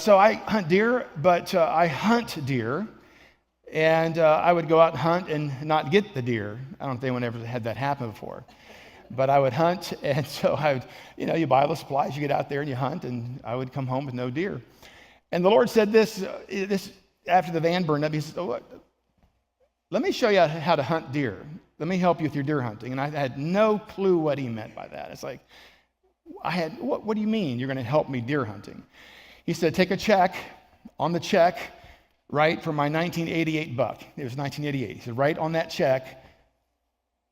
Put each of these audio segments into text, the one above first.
So I hunt deer, but I hunt deer, and I would go out and hunt and not get the deer. I don't know if anyone ever had that happen before. But I would hunt, and so I would, you buy all the supplies, you get out there and you hunt, and I would come home with no deer. And the Lord said this after the van burned up. He said, let me show you how to hunt deer. Let me help you with your deer hunting. And I had no clue what he meant by that. It's like, what do you mean you're going to help me deer hunting? He said, take a check. On the check, write for my 1988 buck. It was 1988. He said, write on that check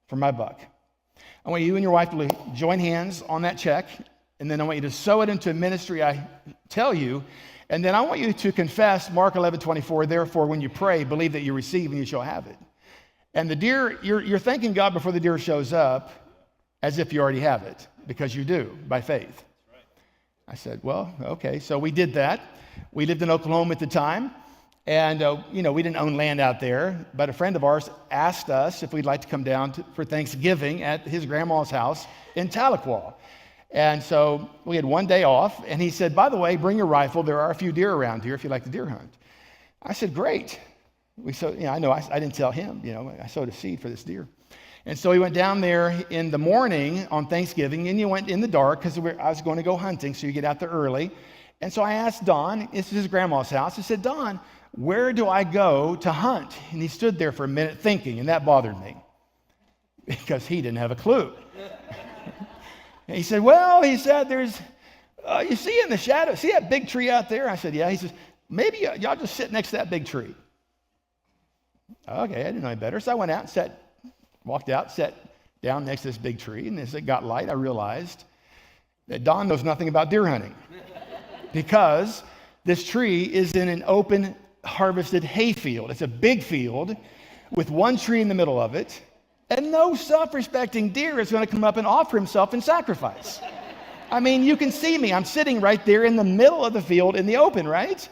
for my buck. I want you and your wife to join hands on that check, and then I want you to sow it into a ministry I tell you, and then I want you to confess Mark 11:24, therefore when you pray, believe that you receive and you shall have it. And the deer, you're thanking God before the deer shows up as if you already have it, because you do, by faith. I said, well, okay, so we did that. We lived in Oklahoma at the time. And, we didn't own land out there, but a friend of ours asked us if we'd like to come down for Thanksgiving at his grandma's house in Tahlequah. And so we had one day off, and he said, by the way, bring your rifle. There are a few deer around here if you like to deer hunt. I said, great. I didn't tell him, I sowed a seed for this deer. And so he went down there in the morning on Thanksgiving, and you went in the dark because I was going to go hunting, so you get out there early. And so I asked Don, this is his grandma's house, I said, Don, where do I go to hunt? And he stood there for a minute thinking, and that bothered me because he didn't have a clue. And he said, there's, you see in the shadow, see that big tree out there? I said, yeah. He says, maybe y'all just sit next to that big tree. Okay, I didn't know any better. So I went out and walked out, sat down next to this big tree, and as it got light, I realized that Don knows nothing about deer hunting because this tree is in an open harvested hayfield. It's a big field with one tree in the middle of it, and no self-respecting deer is going to come up and offer himself in sacrifice. I mean, you can see me. I'm sitting right there in the middle of the field in the open, right?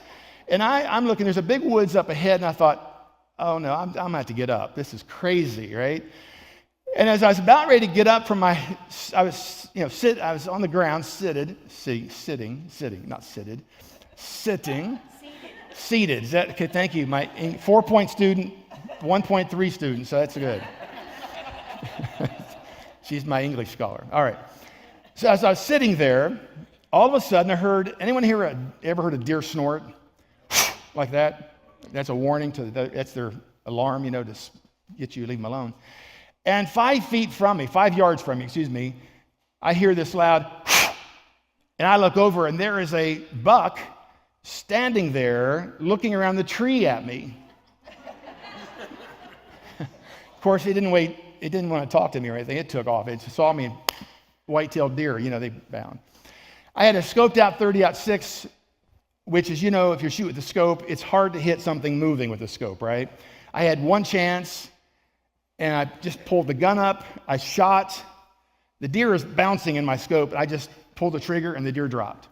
And I'm looking, there's a big woods up ahead, and I thought, oh no, I'm going to have to get up. This is crazy, right? And as I was about ready to get up from I was on the ground, seated. Seated. Is that okay? Thank you. My 4-point student, 1.3 student, so that's good. She's my English scholar. All right. So as I was sitting there, all of a sudden I heard, anyone here ever heard a deer snort? Like that? That's a warning that's their alarm, to get you, leave them alone. And 5 yards from me, I hear this loud, and I look over, and there is a buck standing there looking around the tree at me. Of course, it didn't want to talk to me or anything. It took off. It saw me, white-tailed deer, they bound. I had a scoped out 30-06, which is, if you shoot with the scope, it's hard to hit something moving with the scope, right? I had one chance, and I just pulled the gun up. I shot. The deer is bouncing in my scope. I just pulled the trigger, and the deer dropped.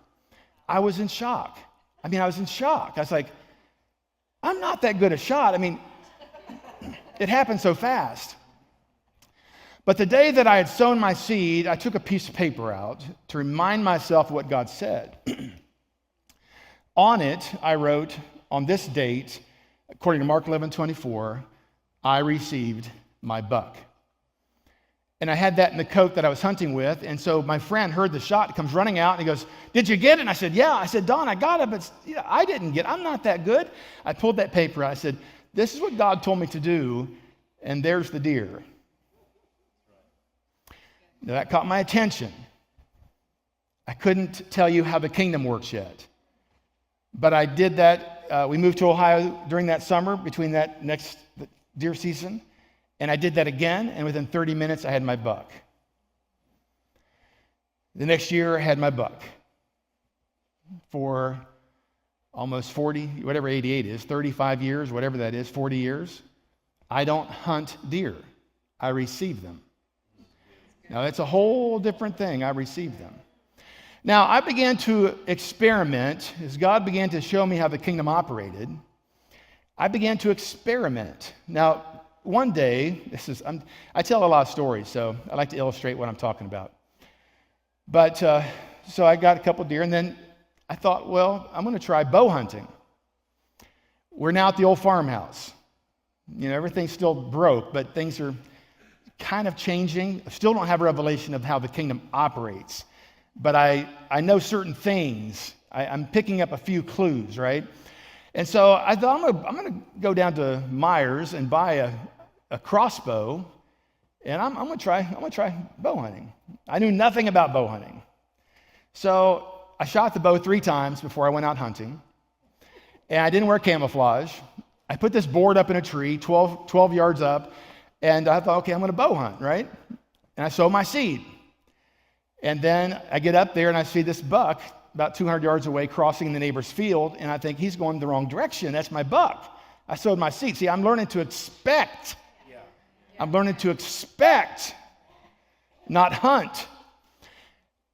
I was in shock. I was like, I'm not that good a shot. It happened so fast. But the day that I had sown my seed, I took a piece of paper out to remind myself what God said. On it, I wrote, on this date, according to Mark 11:24, I received my buck. And I had that in the coat that I was hunting with, and so my friend heard the shot, comes running out, and he goes, did you get it? And I said, yeah. I said, Don, I got it, but I didn't get it. I'm not that good. I pulled that paper out. I said, this is what God told me to do, and there's the deer. Now, that caught my attention. I couldn't tell you how the kingdom works yet, but I did that. We moved to Ohio during that summer, between that next deer season, and I did that again, and within 30 minutes, I had my buck. The next year, I had my buck for almost 40, whatever 88 is, 35 years, whatever that is, 40 years. I don't hunt deer. I receive them. Now, that's a whole different thing. I receive them. Now, I began to experiment as God began to show me how the kingdom operated. I began to experiment. Now, one day, I tell a lot of stories, so I like to illustrate what I'm talking about. But so I got a couple deer, and then I thought, well, I'm going to try bow hunting. We're now at the old farmhouse. Everything's still broke, but things are kind of changing. I still don't have a revelation of how the kingdom operates, but I know certain things. I'm picking up a few clues, right? And so I thought, I'm going to go down to Myers and buy a crossbow, and I'm going to try bow hunting. I knew nothing about bow hunting. So I shot the bow 3 times before I went out hunting, and I didn't wear camouflage. I put this board up in a tree, 12 yards up, and I thought, okay, I'm going to bow hunt, right? And I sow my seed. And then I get up there and I see this buck about 200 yards away crossing the neighbor's field, and I think he's going the wrong direction. That's my buck. I sowed my seed. See, I'm learning to expect. I'm learning to expect, not hunt.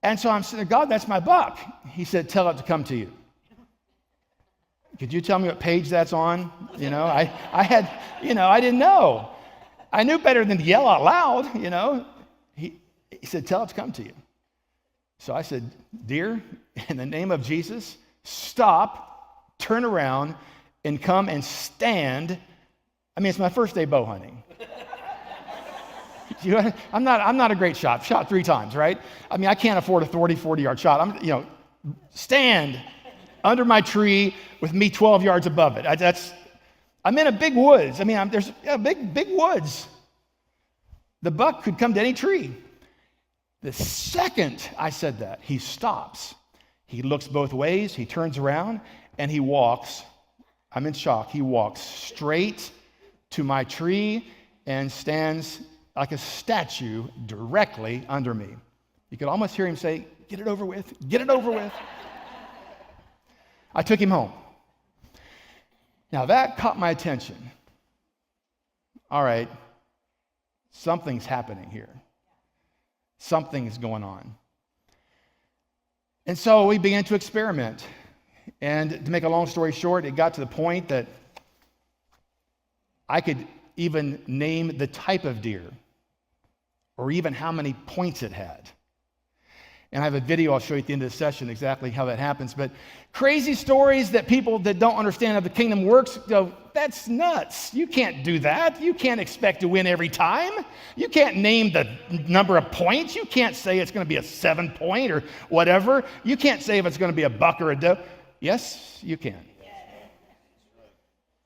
And so I'm saying, God, that's my buck. He said, tell it to come to you. Could you tell me what page that's on? I didn't know. I knew better than to yell out loud, He said, tell it to come to you. So I said, dear, in the name of Jesus, stop, turn around, and come and stand. It's my first day bow hunting. I'm not a great shot. Shot 3 times, right? I can't afford a 40-yard shot. Stand under my tree with me 12 yards above it. I'm in a big woods. There's big woods. The buck could come to any tree. The second I said that, he stops. He looks both ways. He turns around and he walks. I'm in shock. He walks straight to my tree and stands like a statue directly under me. You could almost hear him say, get it over with, get it over with. I took him home. Now that caught my attention. All right, something's happening here. Something's going on. And so we began to experiment. And to make a long story short, it got to the point that I could even name the type of deer or even how many points it had. And I have a video I'll show you at the end of the session exactly how that happens. But crazy stories that people that don't understand how the kingdom works go, that's nuts. You can't do that. You can't expect to win every time. You can't name the number of points. You can't say it's going to be a 7-point or whatever. You can't say if it's going to be a buck or a doe. Yes, you can.